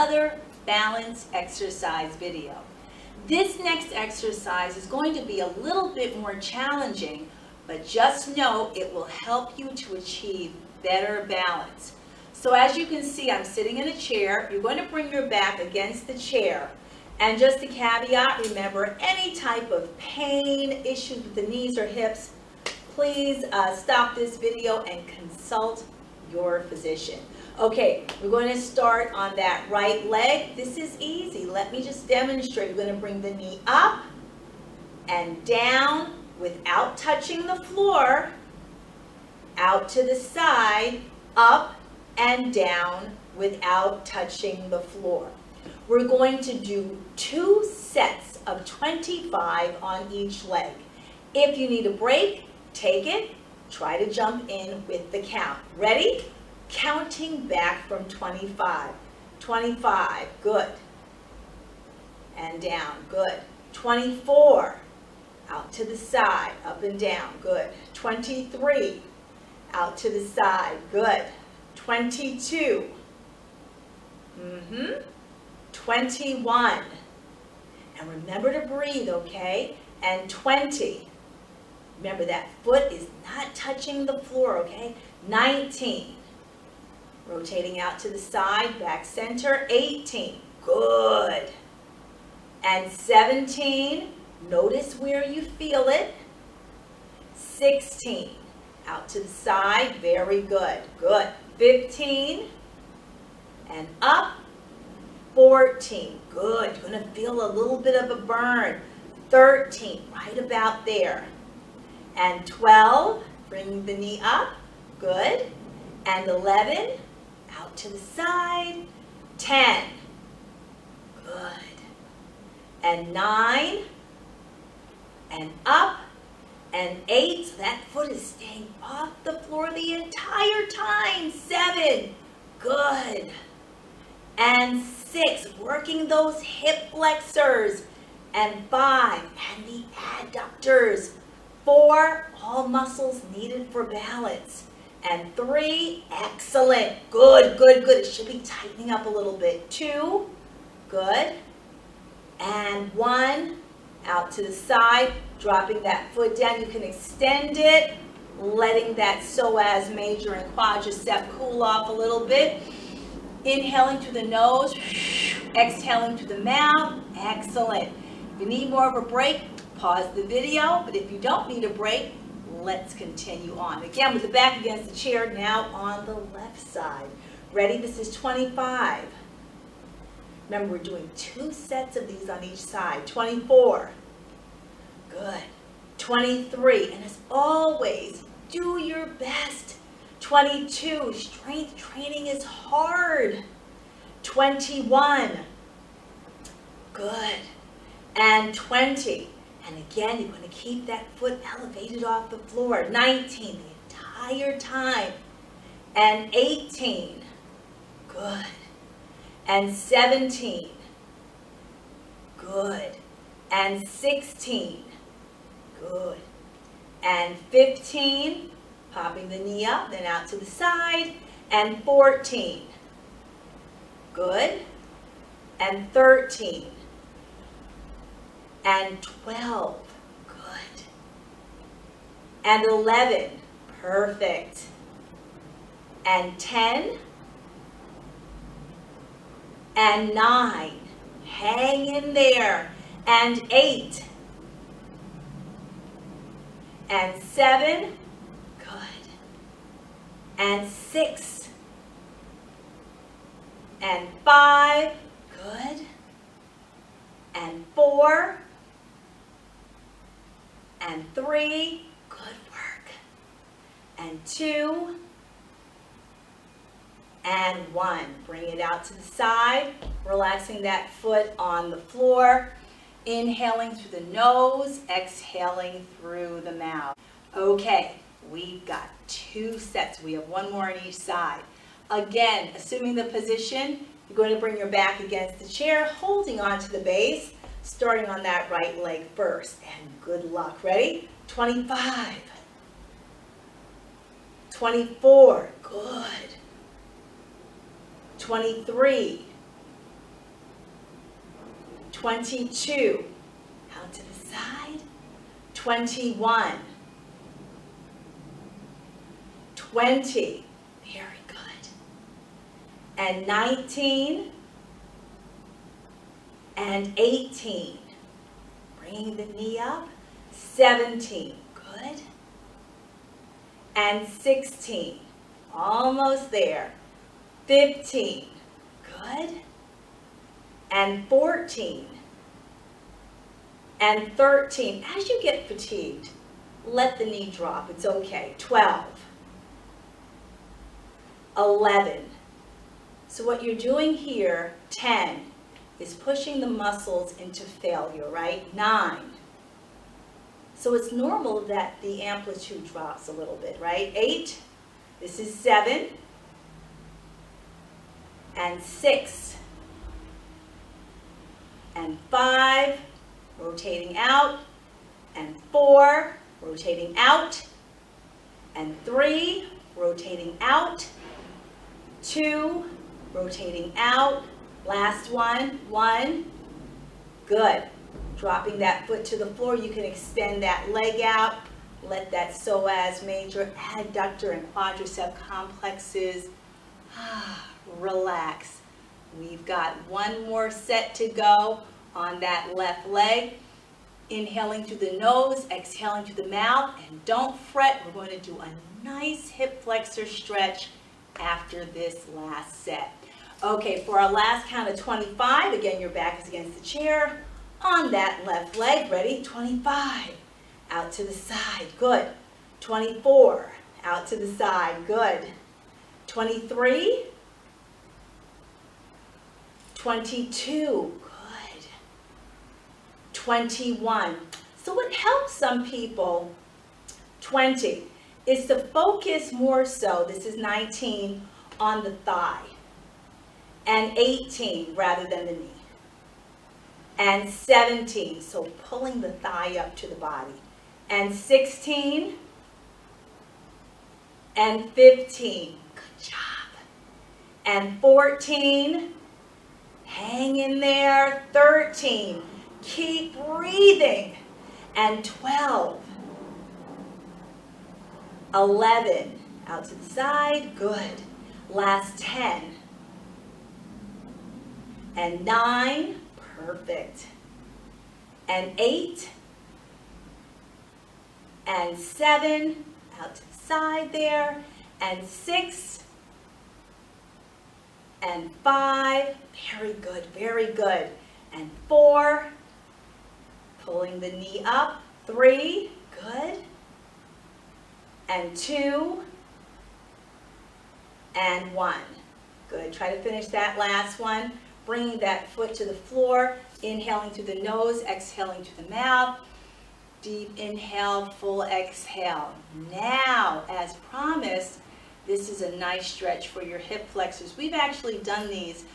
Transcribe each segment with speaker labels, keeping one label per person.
Speaker 1: another balance exercise video. This next exercise is going to be a little bit more challenging, but just know it will help you to achieve better balance. So as you can see, I'm sitting in a chair. You're going to bring your back against the chair. And just a caveat, remember, any type of pain, issues with the knees or hips, please stop this video and consult your physician. Okay, we're going to start on that right leg. This is easy. Let me just demonstrate. We're going to bring the knee up and down without touching the floor, out to the side, up and down without touching the floor. We're going to do 2 sets of 25 on each leg. If you need a break, take it. Try to jump in with the count. Ready? Counting back from 25. 25, good. And down, good. 24, out to the side, up and down, good. 23, out to the side, good. 22, 21, and remember to breathe, okay? And 20, remember that foot is not touching the floor, okay? 19, rotating out to the side, back center. 18, good. And 17, notice where you feel it. 16, out to the side, very good, good. 15, and up. 14, good. You're going to feel a little bit of a burn. 13, right about there. And 12, bring the knee up, good. And 11, out to the side. 10, good. And 9, and up. And 8, so that foot is staying off the floor the entire time. 7, good. And 6, working those hip flexors. And 5, and the adductors. 4, all muscles needed for balance. And 3, excellent. Good, good, good. It should be tightening up a little bit. 2, good. And 1, out to the side, dropping that foot down. You can extend it, letting that psoas major and quadricep cool off a little bit. Inhaling through the nose, exhaling through the mouth. Excellent. If you need more of a break, pause the video. But if you don't need a break, let's continue on. Again, with the back against the chair, now on the left side. Ready? This is 25. Remember, we're doing 2 sets of these on each side. 24. Good. 23. And as always, do your best. 22. Strength training is hard. 21. Good. And 20. And again, you're going to keep that foot elevated off the floor. 19. The entire time. And 18. Good. And 17, good. And 16, good. And 15, popping the knee up, then out to the side. And 14, good. And 13, and 12, good. And 11, perfect. And 10, and 9, hang in there. And 8, and 7, good. And 6, and 5, good. And 4, and 3, good work. And 2, and 1. Bring it out to the side, relaxing that foot on the floor. Inhaling through the nose, exhaling through the mouth. Okay, we've got 2 sets. We have 1 more on each side. Again, assuming the position, you're going to bring your back against the chair, holding onto the base, starting on that right leg first. And good luck. Ready? 25. 24. Good. 23. 22, out to the side, 21, 20, very good, and 19, and 18, bringing the knee up, 17, good, and 16, almost there, 15, good, and 14, and 13. As you get fatigued, let the knee drop, it's okay, 12, 11. So what you're doing here, 10, is pushing the muscles into failure, right? 9. So it's normal that the amplitude drops a little bit, right? 8, this is 7, and 6, and 5, rotating out, and 4, rotating out, and 3, rotating out, 2, rotating out, last one, 1, good. Dropping that foot to the floor, you can extend that leg out, let that psoas major, adductor, and quadricep complexes relax. We've got one more set to go on that left leg. Inhaling through the nose, exhaling through the mouth, and don't fret, we're going to do a nice hip flexor stretch after this last set. Okay, for our last count of 25, again, your back is against the chair. On that left leg, ready? 25, out to the side, good. 24, out to the side, good. 23, 22, good. 21. So what helps some people, 20, is to focus more so, this is 19, on the thigh, and 18 rather than the knee, and 17, so pulling the thigh up to the body, and 16, and 15, good job, and 14, hang in there, 13, keep breathing, and 12, 11, out to the side, good, last 10, and 9, perfect, and 8, and 7, out to the side there, and 6, and 5, very good, and 4, pulling the knee up, 3, good, and 2, and 1, good. Try to finish that last one, bringing that foot to the floor, inhaling through the nose, exhaling through the mouth, deep inhale, full exhale. Now, as promised, this is a nice stretch for your hip flexors. We've actually done these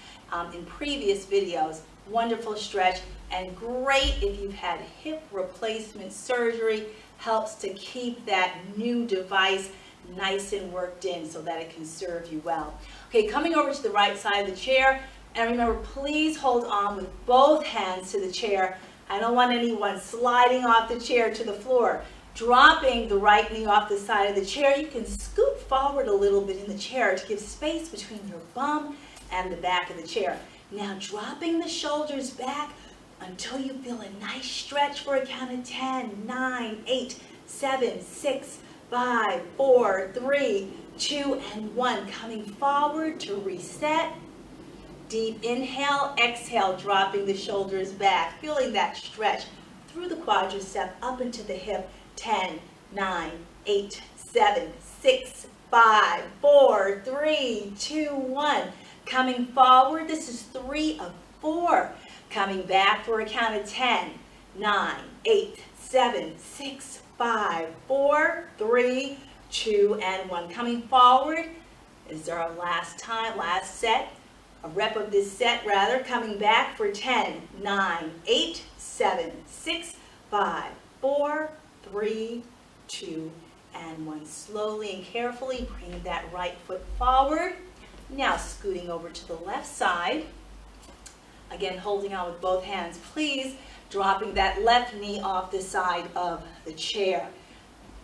Speaker 1: in previous videos. Wonderful stretch, and great if you've had hip replacement surgery. Helps to keep that new device nice and worked in so that it can serve you well. Okay, coming over to the right side of the chair, and remember, please hold on with both hands to the chair. I don't want anyone sliding off the chair to the floor. Dropping the right knee off the side of the chair, you can scoot forward a little bit in the chair to give space between your bum and the back of the chair. Now dropping the shoulders back until you feel a nice stretch for a count of 10, 9, 8, 7, 6, 5, 4, 3, 2, and 1. Coming forward to reset. Deep inhale, exhale, dropping the shoulders back, feeling that stretch through the quadricep up into the hip. 10, 9, 8, 7, 6, 5, 4, 3, 2, 1. Coming forward, this is 3 of 4. Coming back for a count of 10, 9, 8, 7, 6, 5, 4, 3, 2, and 1. Coming forward is our last set. A rep of this set rather, coming back for 10, 9, 8, 7, 6, 5, 4, 3, 2, and 1. Slowly and carefully bring that right foot forward. Now scooting over to the left side. Again, holding on with both hands, please. Dropping that left knee off the side of the chair.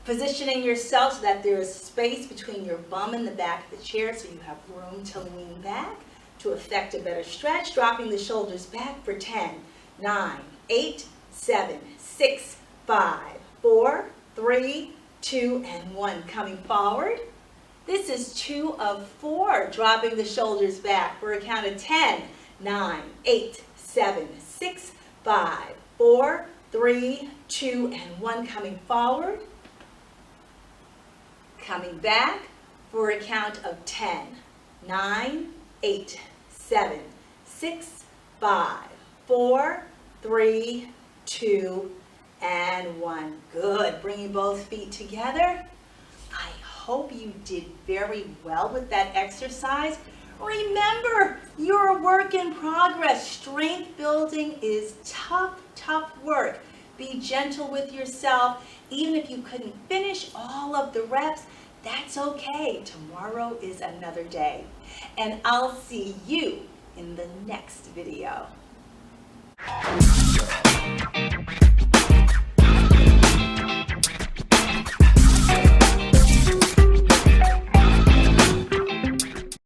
Speaker 1: Positioning yourself so that there is space between your bum and the back of the chair so you have room to lean back to effect a better stretch. Dropping the shoulders back for 10, 9, 8, 7, 6, 5, 4, 3, 2, and 1. Coming forward. This is 2 of 4. Dropping the shoulders back for a count of 10, 9, 8, 7, 6, 5, 4, 3, 2, and 1. Coming forward. Coming back for a count of 10, 9, 8, 7, 6, 5, 4, 3, 2, and 1. Good. Bringing both feet together. I hope you did very well with that exercise. Remember, you're a work in progress. Strength building is tough, tough work. Be gentle with yourself. Even if you couldn't finish all of the reps, that's okay. Tomorrow is another day. And I'll see you in the next video.